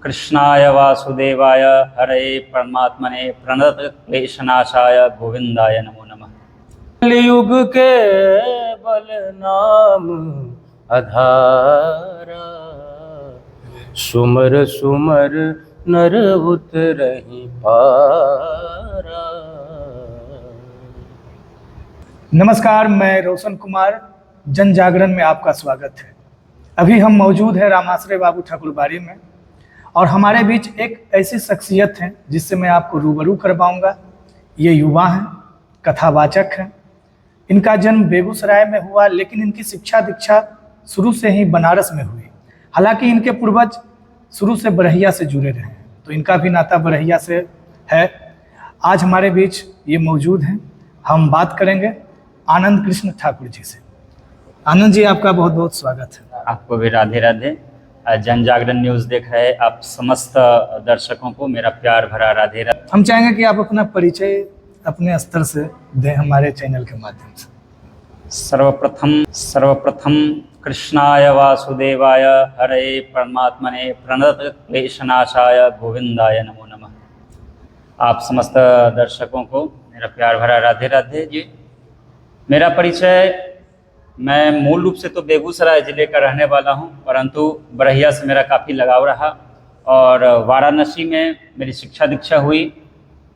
कृष्णाय वासुदेवाय हरे परमात्मने प्रणतक्लेशनाशाय गोविंदाय नमो नमः। कलियुग के बल नाम आधारा, सुमर सुमर नर उतरहि पारा। नमस्कार, मैं रोशन कुमार, जन जागरण में आपका स्वागत है। अभी हम मौजूद हैं रामाश्रय बाबू ठाकुरबाड़ी में और हमारे बीच एक ऐसी शख्सियत हैं जिससे मैं आपको रूबरू करवाऊंगा। ये युवा हैं, कथावाचक हैं। इनका जन्म बेगूसराय में हुआ, लेकिन इनकी शिक्षा दीक्षा शुरू से ही बनारस में हुई। हालांकि इनके पूर्वज शुरू से बरहिया से जुड़े रहे हैं, तो इनका भी नाता बरहिया से है। आज हमारे बीच ये मौजूद हैं। हम बात करेंगे आनंद कृष्ण ठाकुर जी से। आनंद जी, आपका बहुत बहुत स्वागत है। आपको भी राधे राधे। जन जागरण न्यूज़ देख रहे आप समस्त दर्शकों को मेरा प्यार भरा राधे राधे। हम चाहेंगे कि आप अपना परिचय अपने स्तर से दें हमारे चैनल के माध्यम से। सर्वप्रथम कृष्णाय वासुदेवाय हरे परमात्मने प्रणतक्लेशनाशाय गोविंदाय नमो नमः। आप समस्त दर्शकों को मेरा प्यार भरा राधे राधे जी। मेरा परिचय, मैं मूल रूप से तो बेगूसराय ज़िले का रहने वाला हूं, परंतु बरहिया से मेरा काफ़ी लगाव रहा और वाराणसी में मेरी शिक्षा दीक्षा हुई।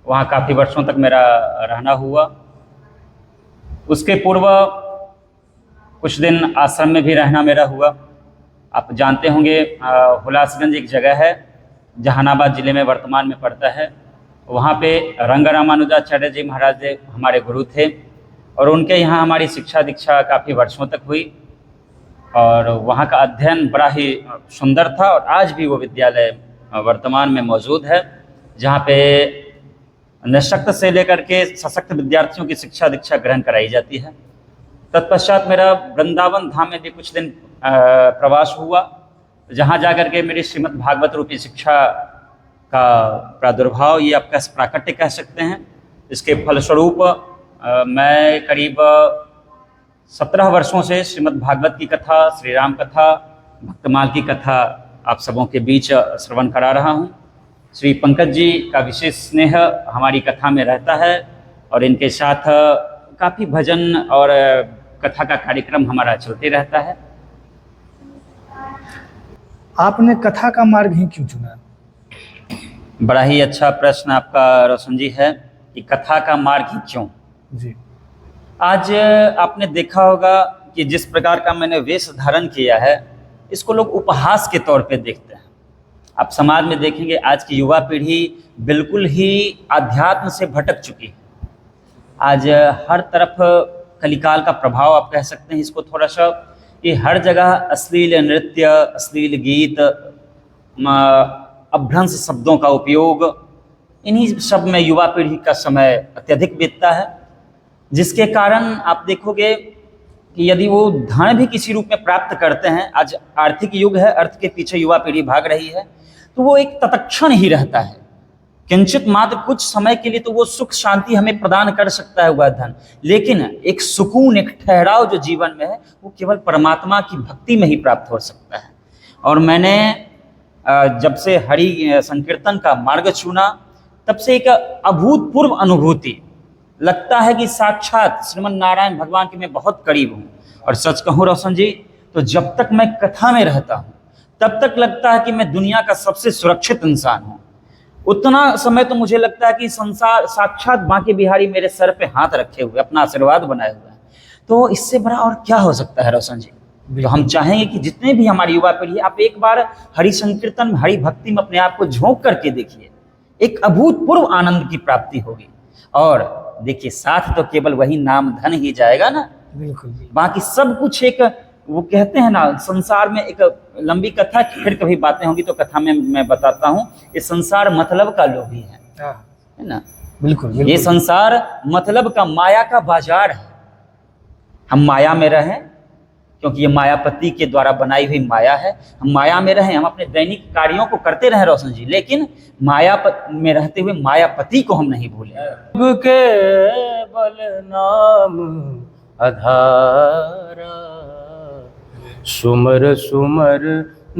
वहां काफ़ी वर्षों तक मेरा रहना हुआ। उसके पूर्व कुछ दिन आश्रम में भी रहना मेरा हुआ। आप जानते होंगे, हुलासगंज एक जगह है, जहानाबाद ज़िले में वर्तमान में पड़ता है। वहाँ पे रंग रामानुजाचार्य जी महाराज हमारे गुरु थे और उनके यहाँ हमारी शिक्षा दीक्षा काफ़ी वर्षों तक हुई और वहाँ का अध्ययन बड़ा ही सुंदर था। और आज भी वो विद्यालय वर्तमान में मौजूद है, जहाँ पे निःशक्त से लेकर के सशक्त विद्यार्थियों की शिक्षा दीक्षा ग्रहण कराई जाती है। तत्पश्चात मेरा वृंदावन धाम में भी कुछ दिन प्रवास हुआ, जहाँ जा कर के मेरी श्रीमद् भागवत रूपी शिक्षा का प्रादुर्भाव, ये आप प्राकट्य कह सकते हैं। इसके फलस्वरूप मैं करीब 17 वर्षों से श्रीमद् भागवत की कथा, श्री राम कथा, भक्तमाल की कथा आप सबों के बीच श्रवण करा रहा हूँ। श्री पंकज जी का विशेष स्नेह हमारी कथा में रहता है और इनके साथ काफ़ी भजन और कथा का कार्यक्रम हमारा चलते रहता है। आपने कथा का मार्ग ही क्यों चुना? बड़ा ही अच्छा प्रश्न आपका रोशन जी है कि कथा का मार्ग ही क्यों जी। आज आपने देखा होगा कि जिस प्रकार का मैंने वेश धारण किया है, इसको लोग उपहास के तौर पे देखते हैं। आप समाज में देखेंगे आज की युवा पीढ़ी बिल्कुल ही अध्यात्म से भटक चुकी है। आज हर तरफ कलिकाल का प्रभाव आप कह सकते हैं इसको थोड़ा सा, कि हर जगह अश्लील नृत्य, अश्लील गीत, अभ्रंश शब्दों का उपयोग, इन्हीं सब में युवा पीढ़ी का समय अत्यधिक बीतता है। जिसके कारण आप देखोगे कि यदि वो धन भी किसी रूप में प्राप्त करते हैं, आज आर्थिक युग है, अर्थ के पीछे युवा पीढ़ी भाग रही है, तो वो एक तत्क्षण ही रहता है। किंचित मात्र कुछ समय के लिए तो वो सुख शांति हमें प्रदान कर सकता है वह धन, लेकिन एक सुकून, एक ठहराव जो जीवन में है, वो केवल परमात्मा की भक्ति में ही प्राप्त हो सकता है। और मैंने जब से हरि संकीर्तन का मार्ग चुना, तब से एक अभूतपूर्व अनुभूति लगता है कि साक्षात श्रीमन नारायण भगवान के मैं बहुत करीब हूँ। और सच कहूँ रोशन जी, तो जब तक मैं कथा में रहता हूँ तब तक लगता है कि मैं दुनिया का सबसे सुरक्षित इंसान हूँ। उतना समय तो मुझे लगता है कि संसार साक्षात बांके बिहारी मेरे सर पे हाथ रखे हुए, अपना आशीर्वाद बनाए हुए हैं। तो इससे बड़ा और क्या हो सकता है रोशन जी? तो हम चाहेंगे कि जितने भी हमारी युवा पीढ़ी, आप एक बार हरि संकीर्तन, हरि भक्ति में अपने आप को झोंक करके देखिए, एक अभूतपूर्व आनंद की प्राप्ति होगी। और देखिए, साथ तो केवल वही नाम धन ही जाएगा ना, बिल्कुल। बाकी सब कुछ एक, वो कहते हैं ना, संसार में एक लंबी कथा, फिर कभी बातें होंगी तो कथा में मैं बताता हूँ। ये संसार मतलब का लोभी है ना? बिल्कुल। ये संसार मतलब का, माया का बाजार है। हम माया में रहें, क्योंकि ये मायापति के द्वारा बनाई हुई माया है। हम माया में रहें, हम अपने दैनिक कार्यों को करते रहें रोशन जी, लेकिन माया में रहते हुए मायापति को हम नहीं भूलें। के बल नाम आधारा, सुमर सुमर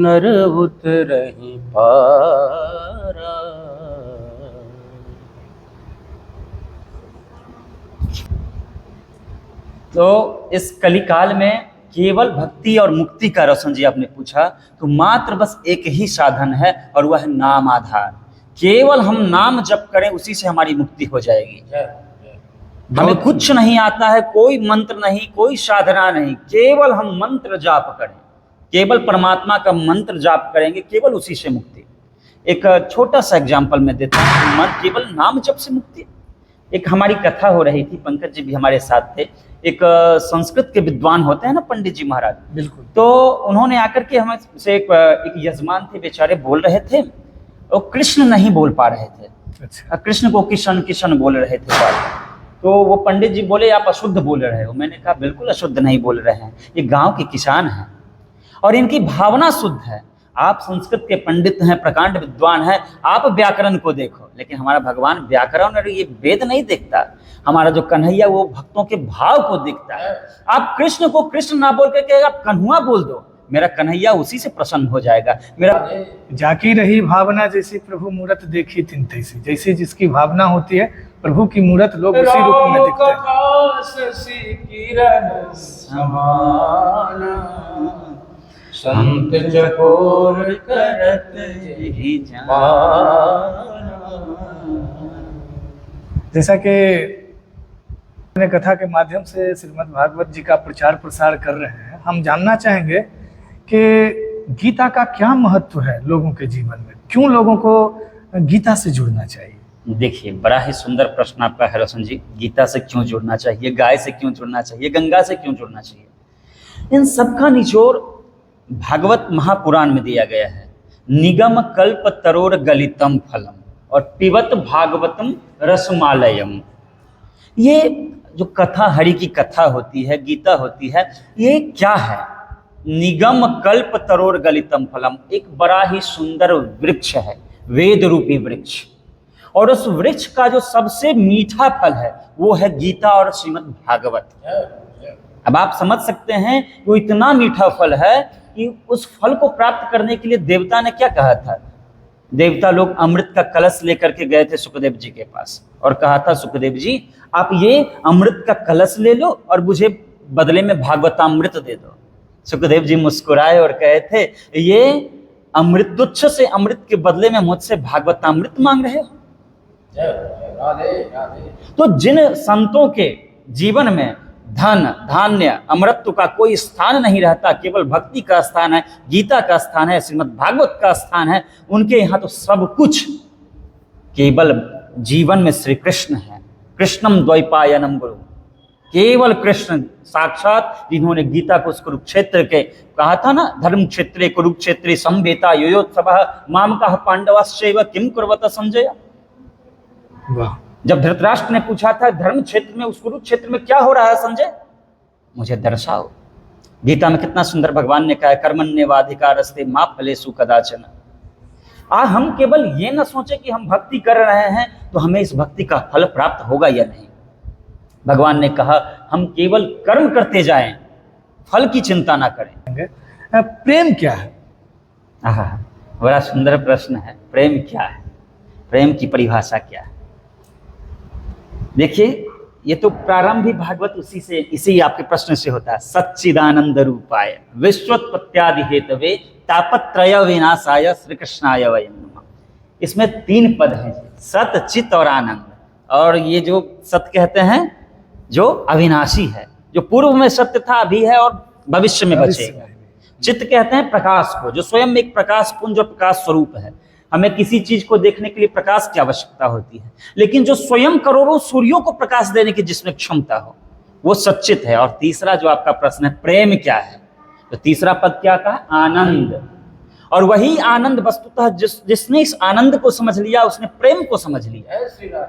नर उतरहि पारा। तो इस कलिकाल में केवल भक्ति और मुक्ति का, रोशन जी आपने पूछा, तो मात्र बस एक ही साधन है और वह है नाम आधार। केवल हम नाम जप करें, उसी से हमारी मुक्ति हो जाएगी। हमें कुछ नहीं आता है, कोई मंत्र नहीं, कोई साधना नहीं, केवल हम मंत्र जाप करें, केवल परमात्मा का मंत्र जाप करेंगे, केवल उसी से मुक्ति। एक छोटा सा एग्जाम्पल मैं देता हूँ, केवल नाम जप से मुक्ति। एक हमारी कथा हो रही थी, पंकज जी भी हमारे साथ थे। एक संस्कृत के विद्वान होते हैं ना, पंडित जी महाराज, बिल्कुल। तो उन्होंने आकर के हमें से एक यजमान थे, बेचारे बोल रहे थे, वो कृष्ण नहीं बोल पा रहे थे। अच्छा। कृष्ण को किशन किशन बोल रहे थे बार। तो वो पंडित जी बोले, आप अशुद्ध बोल रहे हो। मैंने कहा बिल्कुल अशुद्ध नहीं बोल रहे हैं, ये गांव के किसान हैं और इनकी भावना शुद्ध है। आप संस्कृत के पंडित हैं, प्रकांड विद्वान हैं, आप व्याकरण को देखो, लेकिन हमारा भगवान व्याकरण और ये वेद नहीं देखता। हमारा जो कन्हैया वो भक्तों के भाव को देखता है। आप कृष्ण को कृष्ण ना बोल के आप कन्हुआ बोल दो, मेरा कन्हैया उसी से प्रसन्न हो जाएगा। मेरा जाकी रही भावना, जैसी प्रभु मूरत देखी तिन तैसी। जैसी जिसकी भावना होती है, प्रभु की मूरत लोग उसी रूप में दिखते हैं। संत चकोर करत ही जैसा कि अपने कथा के माध्यम से श्रीमद् भागवत जी का प्रचार प्रसार कर रहे हैं, हम जानना चाहेंगे कि गीता का क्या महत्व है लोगों के जीवन में, क्यों लोगों को गीता से जुड़ना चाहिए। देखिए, बड़ा ही सुंदर प्रश्न आपका है रोशन जी। गीता से क्यों जुड़ना चाहिए, गाय से क्यों जुड़ना चाहिए, गंगा से क्यों जुड़ना चाहिए, इन सबका निचोड़ भागवत महापुराण में दिया गया है। निगम कल्प तरोर गलितम फलम और पिबत भागवतम रसमालयम। ये जो कथा, हरि की कथा होती है, गीता होती है, ये क्या है? निगम कल्प तरोर गलितम फलम, एक बड़ा ही सुंदर वृक्ष है, वेद रूपी वृक्ष, और उस वृक्ष का जो सबसे मीठा फल है वो है गीता और श्रीमद् भागवत। अब आप समझ सकते हैं वो इतना मीठा फल है कि उस फल को प्राप्त करने के लिए देवता ने क्या कहा था। देवता लोग अमृत का कलश लेकर के गए थे सुखदेव जी के पास और कहा था, सुखदेव जी आप ये अमृत का कलश ले लो और मुझे बदले में भागवतामृत दे दो। सुखदेव जी मुस्कुराए और कहे थे, ये अमृत तुच्छ से अमृत के बदले में मुझसे भागवतामृत मांग रहे हो। तो जिन संतों के जीवन में धन धान्य अमृत का कोई स्थान नहीं रहता, केवल भक्ति का स्थान है, गीता का स्थान है, श्रीमद् भागवत का स्थान है, उनके यहाँ तो सब कुछ केवल जीवन में श्री कृष्ण है। कृष्णम द्वैपायनम गुरु, केवल कृष्ण साक्षात, जिन्होंने गीता को उस कुरुक्षेत्र के कहा था ना, धर्म क्षेत्रे कुरुक्षेत्रे संवेता योयोत्सवः मामकाः पांडवाश्चैव किम कुर्वत संजय। वाह। जब धृतराष्ट्र ने पूछा था धर्म क्षेत्र में, उस कुरुक्षेत्र में क्या हो रहा है संजय, मुझे दर्शाओ। गीता में कितना सुंदर भगवान ने कहा है, कर्मण्येवाधिकारस्ते मा फलेषु कदाचन। हम केवल ये न सोचे कि हम भक्ति कर रहे हैं तो हमें इस भक्ति का फल प्राप्त होगा या नहीं। भगवान ने कहा हम केवल कर्म करते जाएं, फल की चिंता ना करें। प्रेम क्या है? बड़ा सुंदर प्रश्न है। प्रेम क्या है, प्रेम की परिभाषा क्या है? देखिए, ये तो प्रारंभिक भागवत इसी आपके प्रश्न से होता है। सच्चिदानंद रूपाय विश्वोत्पत्त्यादि हेतवे तापत्रय विनाशाय श्री कृष्णाय वयं नमः। इसमें 3 पद हैं, सत, चित और आनंद। और ये जो सत कहते हैं जो अविनाशी है, जो पूर्व में सत्य था, अभी है और भविष्य में बचेगा। चित कहते हैं प्रकाश को, जो स्वयं एक प्रकाश पुंज और प्रकाश स्वरूप है। हमें किसी चीज को देखने के लिए प्रकाश की आवश्यकता होती है, लेकिन जो स्वयं करोड़ों सूर्यों को प्रकाश देने की जिसमें क्षमता हो, वो सच्चित है। और तीसरा जो आपका प्रश्न है, प्रेम क्या है, तो तीसरा पद क्या कहा? आनंद। और वही आनंद वस्तुतः जिसने इस आनंद को समझ लिया, उसने प्रेम को समझ लिया।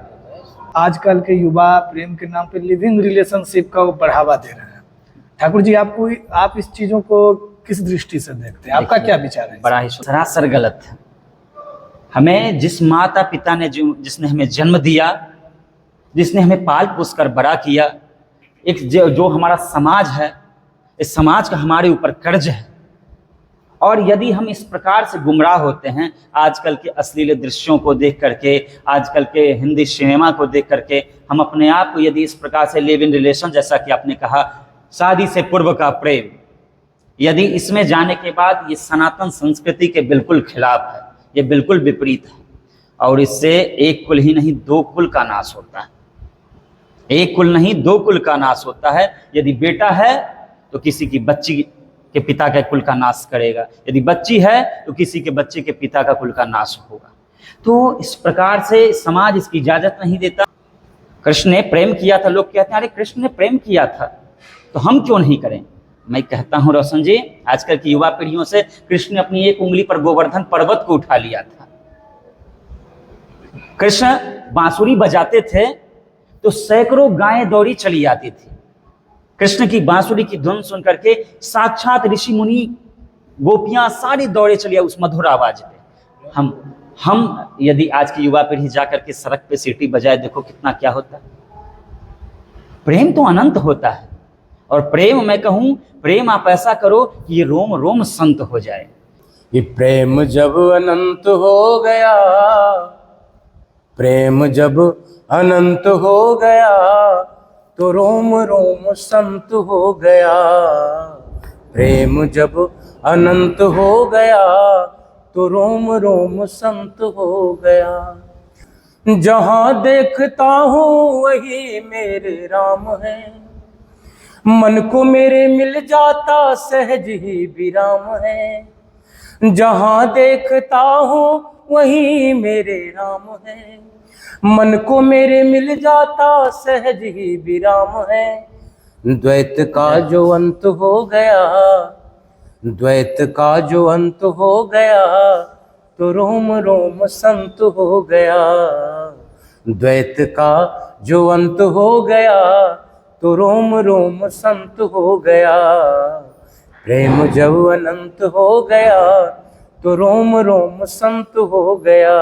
आजकल के युवा प्रेम के नाम पे लिविंग रिलेशनशिप का वो बढ़ावा दे रहे हैं। ठाकुर जी, आप इस चीजों को किस दृष्टि से देखते हैं, आपका क्या विचार है? बड़ा ही सरासर गलत है। हमें जिस माता पिता ने जिसने हमें जन्म दिया, जिसने हमें पाल पोस कर बड़ा किया, एक जो हमारा समाज है, इस समाज का हमारे ऊपर कर्ज है, और यदि हम इस प्रकार से गुमराह होते हैं आजकल के अश्लील दृश्यों को देख करके, आजकल के हिंदी सिनेमा को देख करके, हम अपने आप को यदि इस प्रकार से लिव इन रिलेशन, जैसा कि आपने कहा शादी से पूर्व का प्रेम, यदि इसमें जाने के बाद ये सनातन संस्कृति के बिल्कुल खिलाफ है, ये बिल्कुल विपरीत है। और इससे एक कुल ही नहीं 2 कुल का नाश होता है, एक कुल नहीं 2 कुल का नाश होता है। यदि बेटा है तो किसी की बच्ची के पिता के कुल का नाश करेगा, यदि बच्ची है तो किसी के बच्चे के पिता का कुल का नाश होगा। तो इस प्रकार से समाज इसकी इजाजत नहीं देता। कृष्ण ने प्रेम किया था, लोग कहते हैं अरे कृष्ण ने प्रेम किया था तो हम क्यों नहीं करें। मैं कहता हूं रोशन जी, आजकल की युवा पीढ़ियों से कृष्ण ने अपनी एक उंगली पर गोवर्धन पर्वत को उठा लिया था। कृष्ण बांसुरी बजाते थे तो सैकड़ों गायें दौड़ी चली आती थी। कृष्ण की बांसुरी की धुन सुन करके साक्षात ऋषि मुनि गोपियां सारी दौड़े चली उस मधुर आवाज पे। हम यदि आज की युवा पीढ़ी जाकर के सड़क पे सीटी बजाए, देखो कितना क्या होता है। प्रेम तो अनंत होता है, और प्रेम मैं कहूं, प्रेम आप ऐसा करो कि ये रोम रोम संत हो जाए। ये प्रेम जब अनंत हो गया, प्रेम जब अनंत हो गया तो रोम रोम संत हो गया। प्रेम जब अनंत हो गया तो रोम रोम संत हो गया। जहां देखता हूँ वही मेरे राम है, मन को मेरे मिल जाता सहज ही विराम है। जहां देखता हूँ वही मेरे राम है, मन को मेरे मिल जाता सहज ही विराम है। द्वैत का जो अंत हो गया, द्वैत का जो अंत हो गया तो रोम रोम संत हो गया। द्वैत का जो अंत हो गया तो रोम रोम संत हो गया। प्रेम जब अनंत हो गया तो रोम रोम संत हो गया।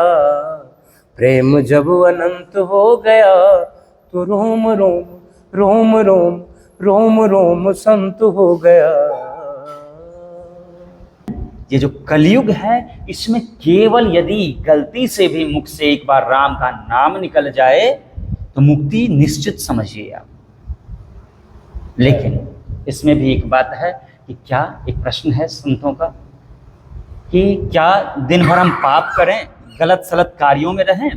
प्रेम जब अनंत हो गया तो रोम रोम रोम रोम रोम रोम संत हो गया। ये जो कलयुग है, इसमें केवल यदि गलती से भी मुख से एक बार राम का नाम निकल जाए तो मुक्ति निश्चित समझिए आप। लेकिन इसमें भी एक बात है कि क्या, एक प्रश्न है संतों का कि क्या दिन भर हम पाप करें, गलत सलत कार्यों में रहें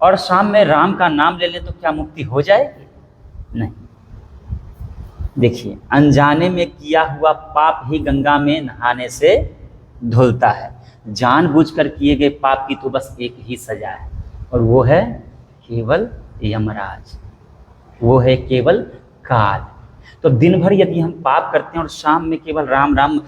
और शाम में राम का नाम ले लें तो क्या मुक्ति हो जाएगी? नहीं। देखिए, अनजाने में किया हुआ पाप ही गंगा में नहाने से धुलता है। जानबूझकर किए गए पाप की तो बस एक ही सजा है, और वो है केवल यमराज, वो है केवल काल। तो दिन भर यदि हम पाप करते हैं और शाम में केवल राम राम,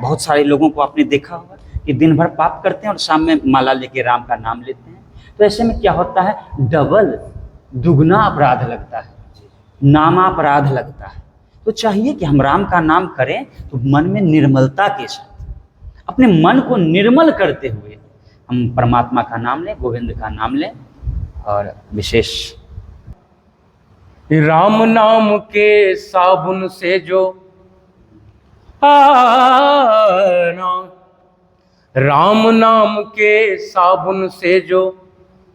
बहुत सारे लोगों को आपने देखा होगा कि दिन भर पाप करते हैं और शाम में माला लेके राम का नाम लेते हैं, तो ऐसे में क्या होता है, डबल दुगना अपराध लगता है, नामापराध लगता है। तो चाहिए कि हम राम का नाम करें तो मन में निर्मलता के साथ, अपने मन को निर्मल करते हुए हम परमात्मा का नाम लें, गोविंद का नाम लें। और विशेष राम नाम के साबुन से जो राम नाम के साबुन से जो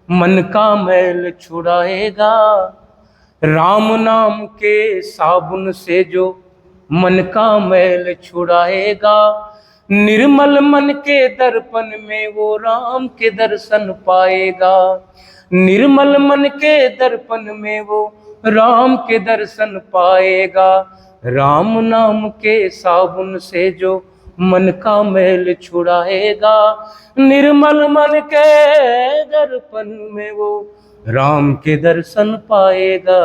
मन का मैल छुड़ाएगा, राम नाम के साबुन से जो मन का मैल छुड़ाएगा, निर्मल मन के दर्पण में वो राम के दर्शन पाएगा। निर्मल मन के दर्पण में वो राम के दर्शन पाएगा। राम नाम के साबुन से जो मन का मैल छुड़ाएगा, निर्मल मन के दर्पण में वो राम के दर्शन पाएगा।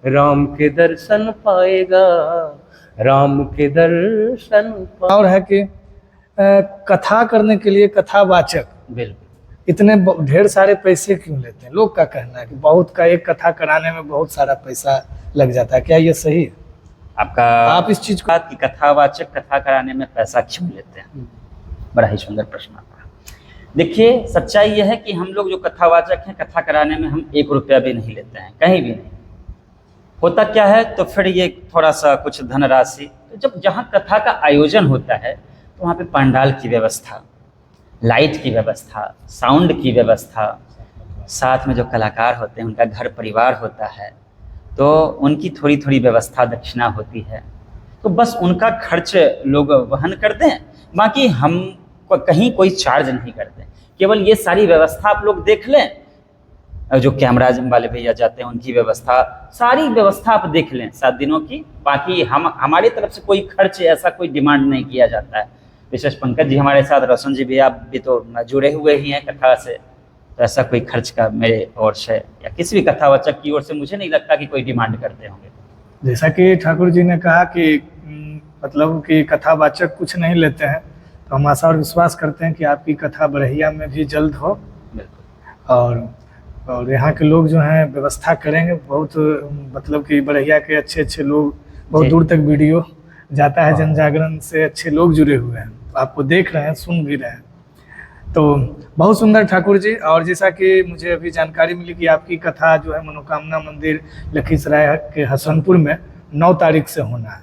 राम के दर्शन पाएगा, राम के दर्शन पाएगा। और है कि कथा करने के लिए कथावाचक बिल्कुल इतने ढेर सारे पैसे क्यों लेते हैं? लोग का कहना है कि बहुत का एक कथा कराने में बहुत सारा पैसा लग जाता है, क्या ये सही है? आपका, आप इस चीज को, की कथावाचक कथा कराने में पैसा क्यों लेते हैं, बड़ा ही सुंदर प्रश्न आपका। देखिए, सच्चाई यह है कि हम लोग जो कथावाचक हैं, कथा कराने में हम 1 रुपया भी नहीं लेते हैं, कहीं भी नहीं। होता क्या है, तो फिर ये थोड़ा सा कुछ धनराशि, तो जब जहाँ कथा का आयोजन होता है तो वहाँ पे पंडाल की व्यवस्था, लाइट की व्यवस्था, साउंड की व्यवस्था, साथ में जो कलाकार होते हैं उनका घर परिवार होता है, तो उनकी थोड़ी थोड़ी व्यवस्था दक्षिणा होती है, तो बस उनका खर्च लोग वहन करते हैं। बाकी हम कहीं कोई चार्ज नहीं करते, केवल ये सारी व्यवस्था आप लोग देख लें। जो कैमरा वाले भैया जाते हैं उनकी व्यवस्था, सारी व्यवस्था आप देख लें 7 दिनों की। बाकी हमारी तरफ से कोई खर्च ऐसा कोई डिमांड नहीं किया जाता है। विशेष पंकज जी हमारे साथ, रोशन जी भी, आप भी तो जुड़े हुए ही हैं कथा से, तो ऐसा कोई खर्च का मेरे ओर से या किसी भी कथावाचक की ओर से मुझे नहीं लगता कि कोई डिमांड करते होंगे। जैसा कि ठाकुर जी ने कहा कि मतलब कि कथावाचक कुछ नहीं लेते हैं, तो हम आशा और विश्वास करते हैं कि आपकी कथा बड़हिया में भी जल्द हो। और यहाँ के लोग जो हैं व्यवस्था करेंगे बहुत, मतलब कि बड़हिया के अच्छे अच्छे लोग, बहुत दूर तक वीडियो जाता है, जन जागरण से अच्छे लोग जुड़े हुए हैं, आपको देख रहे हैं, सुन भी रहे हैं। तो बहुत सुंदर ठाकुर जी। और जैसा कि मुझे अभी जानकारी मिली कि आपकी कथा जो है मनोकामना मंदिर लखीसराय के हसनपुर में 9 तारीख से होना है,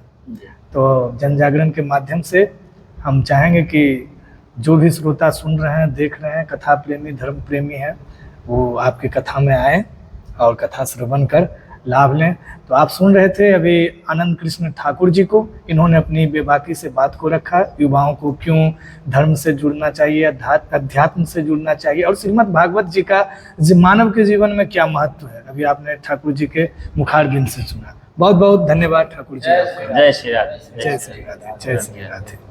तो जन जागरण के माध्यम से हम चाहेंगे कि जो भी श्रोता सुन रहे हैं, देख रहे हैं, कथा प्रेमी, धर्म प्रेमी हैं, वो आपकी कथा में आए और कथा श्रवण कर लाभ लें। तो आप सुन रहे थे अभी आनंद कृष्ण ठाकुर जी को। इन्होंने अपनी बेबाकी से बात को रखा, युवाओं को क्यों धर्म से जुड़ना चाहिए, अध्यात्म से जुड़ना चाहिए, और श्रीमद् भागवत जी का मानव के जीवन में क्या महत्व है, अभी आपने ठाकुर जी के मुखारबिंद से सुना। बहुत बहुत धन्यवाद ठाकुर जी। जय श्री राधे। जय श्री राधे। जय श्री राधे।